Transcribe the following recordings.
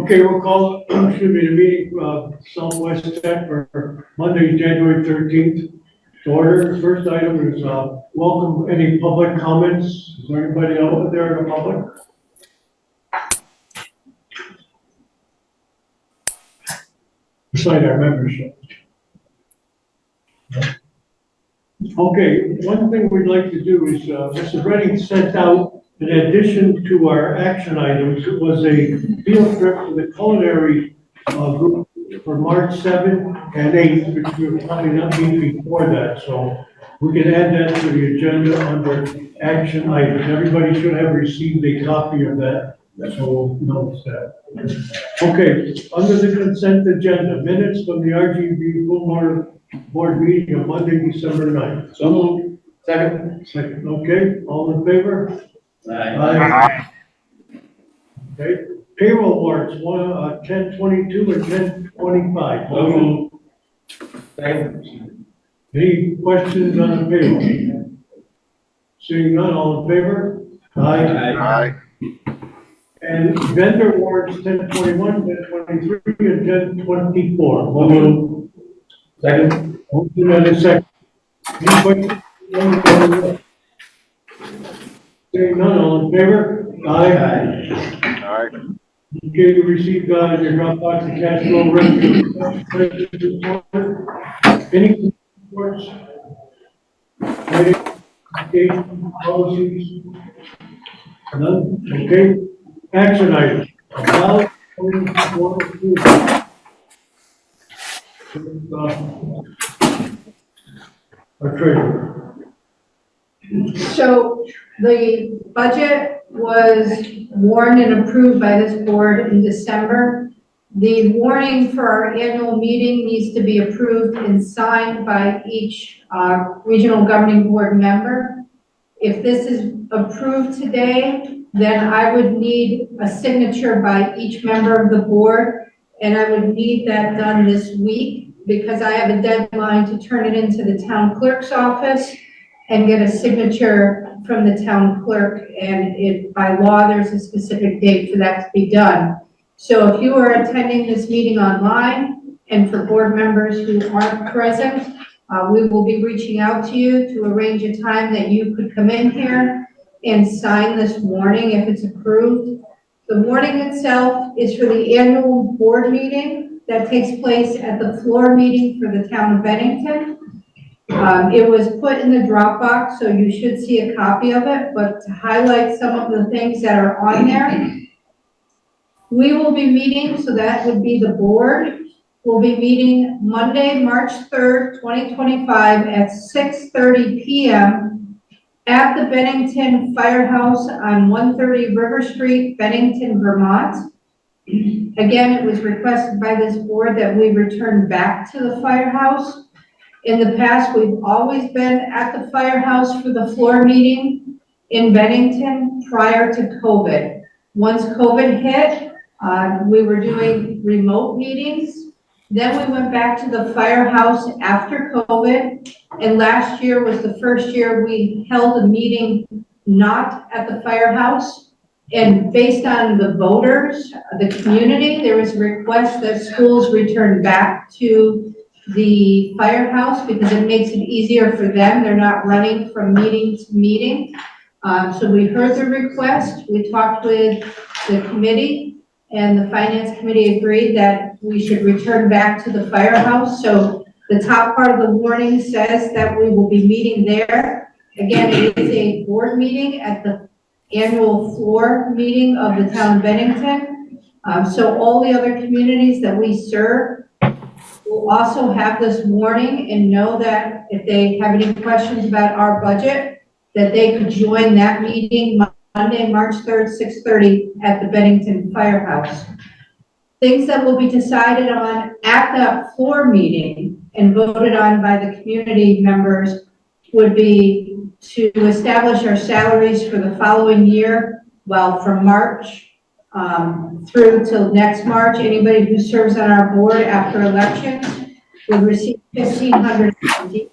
Okay, we'll call, excuse me, the meeting, Southwest Tech for Monday, January 13th. To order, first item is, welcome any public comments. Is there anybody out there in the public? Beside our membership. Okay, one thing we'd like to do is, Mrs. Redding sent out, in addition to our action items, it was a field trip to the culinary group for March 7th and 8th, which we will probably not meet before that, so we can add that to the agenda under action items. Everybody should have received a copy of that, so we'll notice that. Okay, under the consent agenda, minutes from the RGB full board meeting on Monday, December 9th. So moved. Second, okay, all in favor? Aye. Okay, payroll warrants, 10/22 and 10/25. So moved. Second. Any questions on the payroll? Seeing none, all in favor? Aye. And vendor warrants 10/21, 10/23, and 10/24. So moved. Second. Motion and a second. Any questions? Seeing none, all in favor? Aye. Okay, you received, your Dropbox and cash flow record. Any reports? Any application policies? None? Okay. Action items. Ballot, water, food. Our treasurer. So the budget was warned and approved by this board in December. The warning for our annual meeting needs to be approved and signed by each regional governing board member. If this is approved today, then I would need a signature by each member of the board, and I would need that done this week because I have a deadline to turn it into the town clerk's office and get a signature from the town clerk, and by law, there's a specific date for that to be done. So if you are attending this meeting online, and for board members who aren't present, we will be reaching out to you to arrange a time that you could come in here and sign this warning if it's approved. The warning itself is for the annual board meeting that takes place at the floor meeting for the town of Bennington. It was put in the Dropbox, so you should see a copy of it, but to highlight some of the things that are on there, we will be meeting, so that would be the board, we'll be meeting Monday, March 3rd, 2025 at 6:30 p.m. at the Bennington Firehouse on 130 River Street, Bennington, Vermont. Again, it was requested by this board that we return back to the firehouse. In the past, we've always been at the firehouse for the floor meeting in Bennington prior to COVID. Once COVID hit, we were doing remote meetings. Then we went back to the firehouse after COVID. And last year was the first year we held a meeting not at the firehouse. And based on the voters, the community, there was a request that schools return back to the firehouse because it makes it easier for them. They're not running from meeting to meeting. So we heard the request. We talked with the committee, and the finance committee agreed that we should return back to the firehouse. So the top part of the warning says that we will be meeting there. Again, it is a board meeting at the annual floor meeting of the town of Bennington. So all the other communities that we serve will also have this warning and know that if they have any questions about our budget, that they could join that meeting Monday, March 3rd, 6:30 at the Bennington Firehouse. Things that will be decided on at that floor meeting and voted on by the community members would be to establish our salaries for the following year, well, from March through till next March. Anybody who serves on our board after elections would receive $1,500.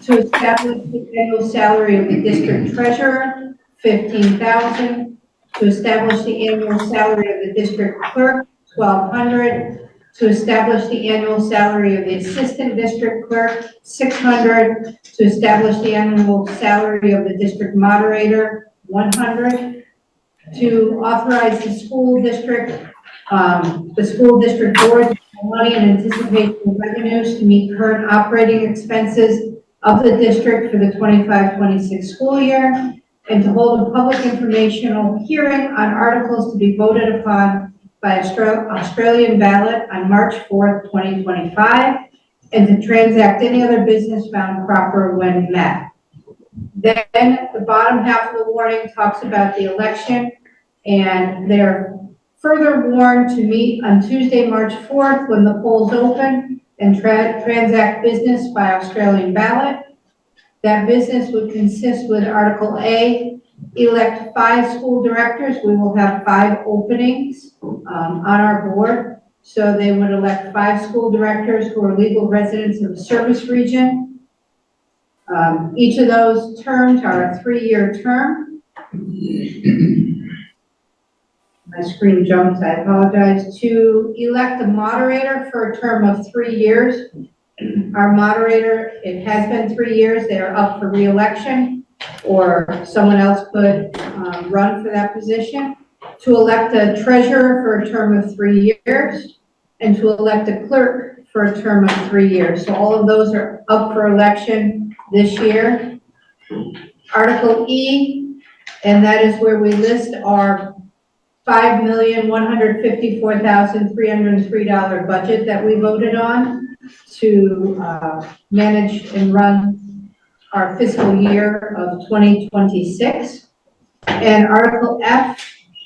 To establish the annual salary of the district treasurer, $15,000. to establish the annual salary of the district clerk, $1,200, to establish the annual salary of the assistant district clerk, $600, to establish the annual salary of the district moderator, $100, to authorize the school district board to spend money in anticipation of revenues to meet current operating expenses of the district for the 25-26 school year, and to hold a public informational hearing on articles to be voted upon by Australian ballot on March 4th, 2025, and to transact any other business found proper when met. Then the bottom half of the warning talks about the election, and they're further warned to meet on Tuesday, March 4th, when the polls open, and transact business by Australian ballot. That business would consist with Article A, elect 5 school directors. We will have 5 openings on our board. So they would elect 5 school directors who are legal residents of the service region. Each of those terms are a 3-year term. My screen jumped, I apologize. To elect a moderator for a term of 3 years. Our moderator, it has been 3 years, they are up for re-election, or someone else could run for that position. To elect a treasurer for a term of 3 years, and to elect a clerk for a term of 3 years. So all of those are up for election this year. Article E, and that is where we list our $5,154,303 budget that we voted on to manage and run our fiscal year of 2026. And Article F,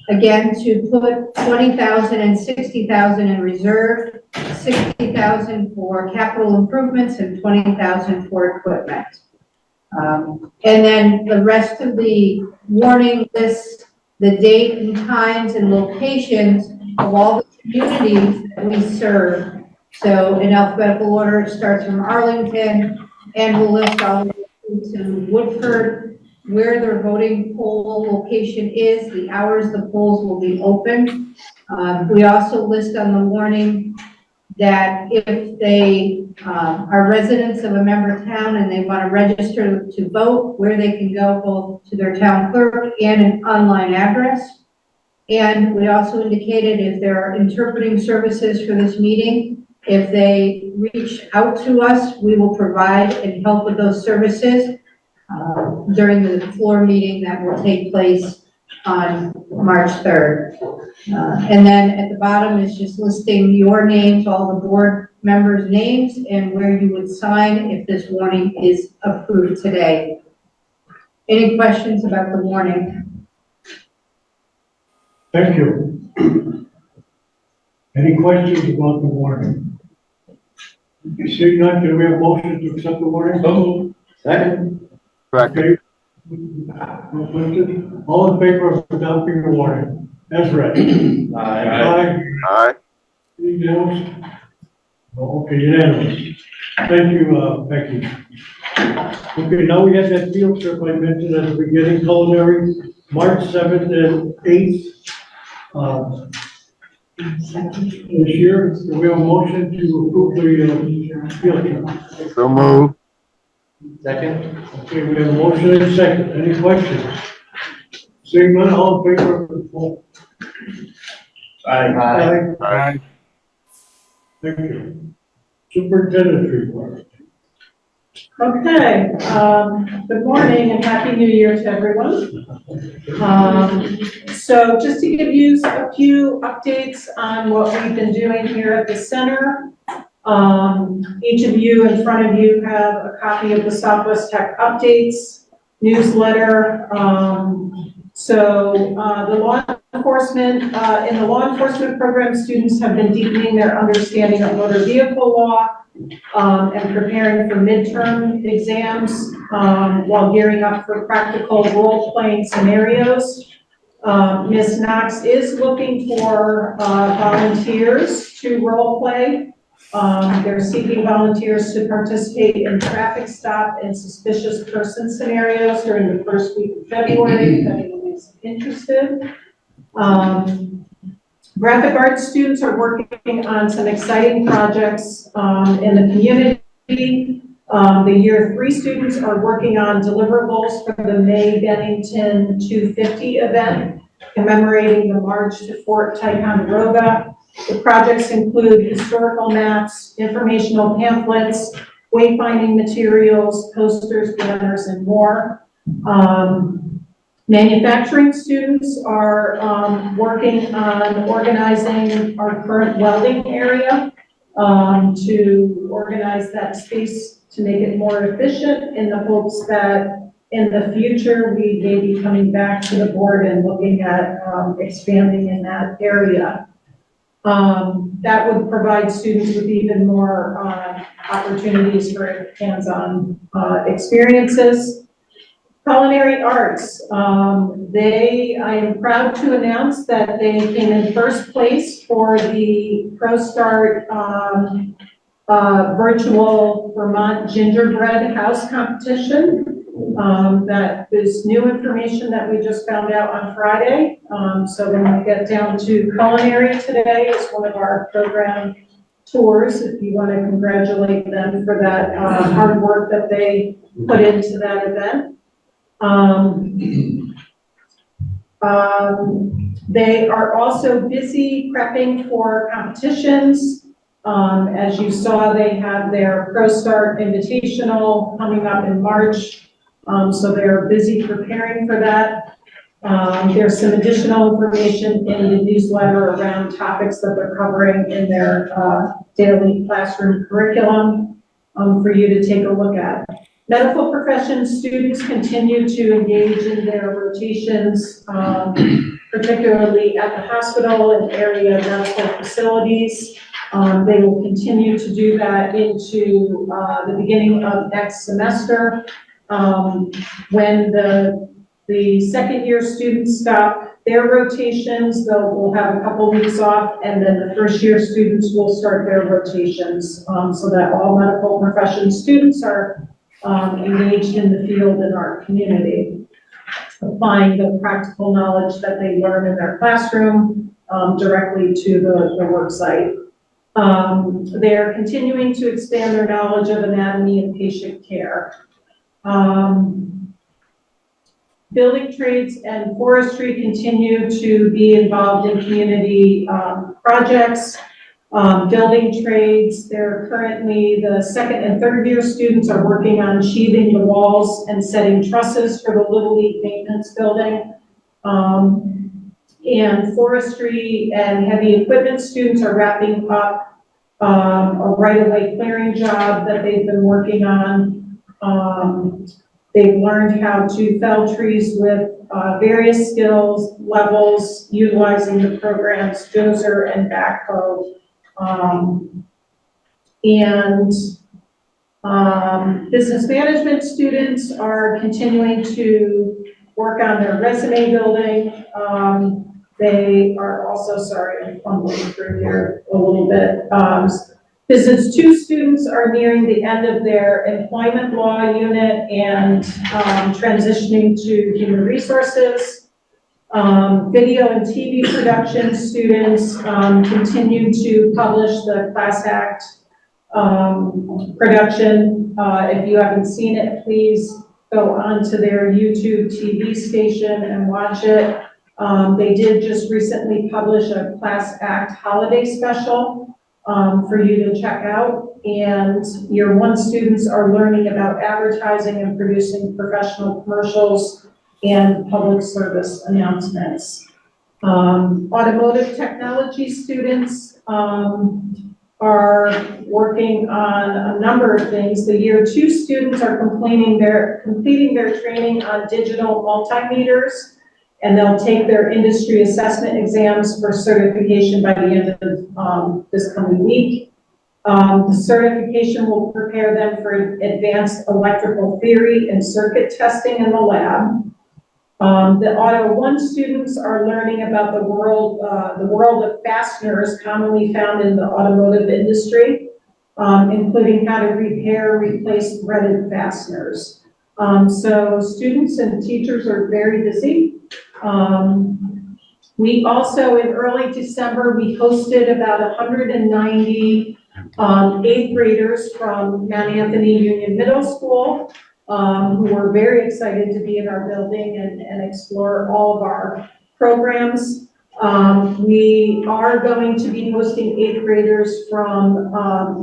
again, to put $20,000 and $60,000 in reserve, $60,000 for capital improvements and $20,000 for equipment. And then the rest of the warning lists the date and times and locations of all the communities that we serve. So in alphabetical order, it starts from Arlington, and we'll list all the way to Woodford, where their voting poll location is, the hours the polls will be open. We also list on the warning that if they are residents of a member town and they want to register to vote, where they can go both to their town clerk and an online address. And we also indicated if there are interpreting services for this meeting, if they reach out to us, we will provide and help with those services during the floor meeting that will take place on March 3rd. And then at the bottom is just listing your names, all the board members' names, and where you would sign if this warning is approved today. Any questions about the warning? Thank you. Any questions about the warning? Seeing none, can we have a motion to accept the warning? So moved. Second. Okay. No question? All in favor of adopting the warning as read? Aye. Aye. Unanimous? Okay, unanimous. Thank you, Becky. Okay, now we have that field trip I mentioned at the beginning, culinary, March 7th and 8th. This year, do we have a motion to approve the field trip? So moved. Second. Okay, we have a motion and a second. Any questions? Seeing none, all in favor of the poll? Aye. Aye. Thank you. Superintendent's report. Okay, good morning and happy new year to everyone. So just to give you a few updates on what we've been doing here at the center. Each of you in front of you have a copy of the Southwest Tech Updates newsletter. The law enforcement, in the law enforcement program, students have been deepening their understanding of motor vehicle law and preparing for midterm exams while gearing up for practical role-playing scenarios. Ms. Knox is looking for volunteers to role-play. They're seeking volunteers to participate in traffic stop and suspicious person scenarios during the first week of February, if anyone is interested. Graphic arts students are working on some exciting projects in the community. The year 3 students are working on deliverables for the May Bennington 250 event, commemorating the March to Fort Ticonderoga. The projects include historical maps, informational pamphlets, wayfinding materials, posters, banners, and more. Manufacturing students are working on organizing our current welding area to organize that space to make it more efficient, in the hopes that in the future we may be coming back to the board and looking at expanding in that area. That would provide students with even more opportunities for hands-on experiences. Culinary arts, I am proud to announce that they came in first place for the ProStart virtual Vermont gingerbread house competition. That is new information that we just found out on Friday. So when we get down to culinary today, is one of our program tours, if you want to congratulate them for that hard work that they put into that event. They are also busy prepping for competitions. As you saw, they have their ProStart Invitational coming up in March. So they're busy preparing for that. There's some additional information in the newsletter around topics that they're covering in their daily classroom curriculum for you to take a look at. Medical profession students continue to engage in their rotations, particularly at the hospital and area medical facilities. They will continue to do that into the beginning of next semester. When the second year students stop their rotations, we'll have a couple weeks off, and then the first year students will start their rotations, so that all medical profession students are engaged in the field in our community, applying the practical knowledge that they learn in their classroom directly to the work site. They're continuing to expand their knowledge of anatomy and patient care. Building trades and forestry continue to be involved in community projects. Building trades, they're currently, the second and third year students are working on sheathing the walls and setting trusses for the Little League maintenance building. And forestry and heavy equipment students are wrapping up a right-of-way clearing job that they've been working on. They've learned how to fell trees with various skills levels, utilizing the programs Dozer and Backhoe. Business management students are continuing to work on their resume building. They are also, sorry, I'm fumbling through here a little bit. Business 2 students are nearing the end of their employment law unit and transitioning to human resources. Video and TV production students continue to publish the Class Act production. If you haven't seen it, please go onto their YouTube TV station and watch it. They did just recently publish a Class Act holiday special for you to check out. And year 1 students are learning about advertising and producing professional commercials and public service announcements. Automotive technology students are working on a number of things. The year 2 students are completing their training on digital multimeters, and they'll take their industry assessment exams for certification by the end of this coming week. The certification will prepare them for advanced electrical theory and circuit testing in the lab. The Auto 1 students are learning about the world of fasteners commonly found in the automotive industry, including how to repair, replace threaded fasteners. So students and teachers are very busy. We also, in early December, we hosted about 190 eighth graders from Mount Anthony Union Middle School, who were very excited to be in our building and explore all of our programs. We are going to be hosting eighth graders from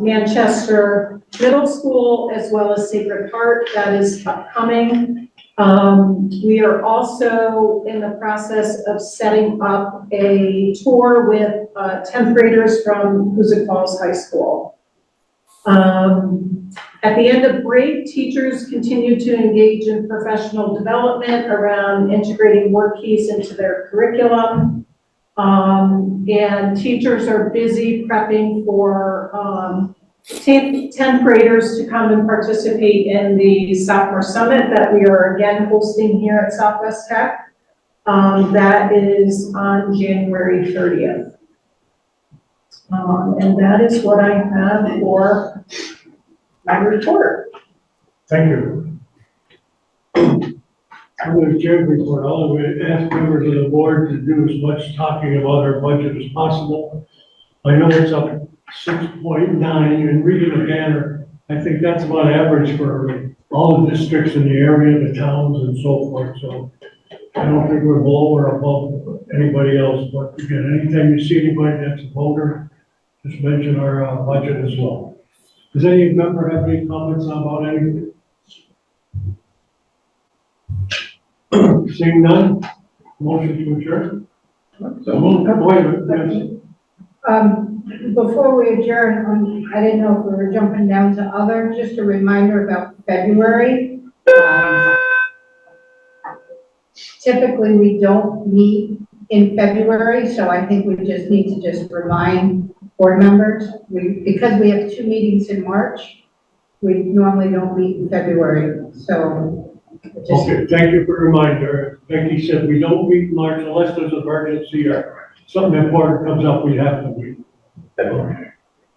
Manchester Middle School as well as Sacred Heart. That is upcoming. We are also in the process of setting up a tour with 10th graders from Hoosick Falls High School. At the end of break, teachers continue to engage in professional development around integrating work keys into their curriculum. And teachers are busy prepping for 10th graders to come and participate in the sophomore summit that we are again hosting here at Southwest Tech. That is on January 30th. And that is what I have for my report. Thank you. I'm going to chair the report. All I'm going to ask members of the board to do as much talking about our budget as possible. I know it's up 6.9 and reading the banner, I think that's about average for all the districts in the area, the towns and so forth. So I don't think we're below or above anybody else, but again, anytime you see anybody that's a voter, just mention our budget as well. Does any member have any comments about anything? Seeing none, motion to adjourn? So, wait a minute, yes. Before we adjourn, I didn't know if we were jumping down to other, just a reminder about February. Typically, we don't meet in February, so I think we just need to just remind board members, because we have 2 meetings in March, we normally don't meet in February, so. Just, Okay, thank you for the reminder. Becky said we don't meet in March unless there's an emergency or something important comes up, we have to meet. February.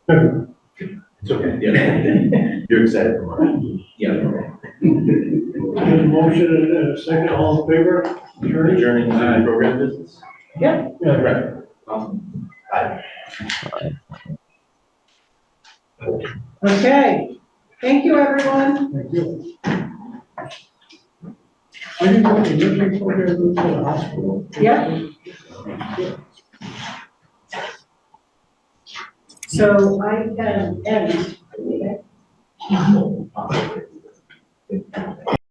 February. It's okay, yeah. You're excited for March? Yeah. There's a motion and a second, all in favor? Adjourn? Adjourning to program business? Yeah. Right. Awesome. Aye. Okay, thank you, everyone. Thank you. I didn't know the living program moved to the hospital. Yep. So I can end the meeting.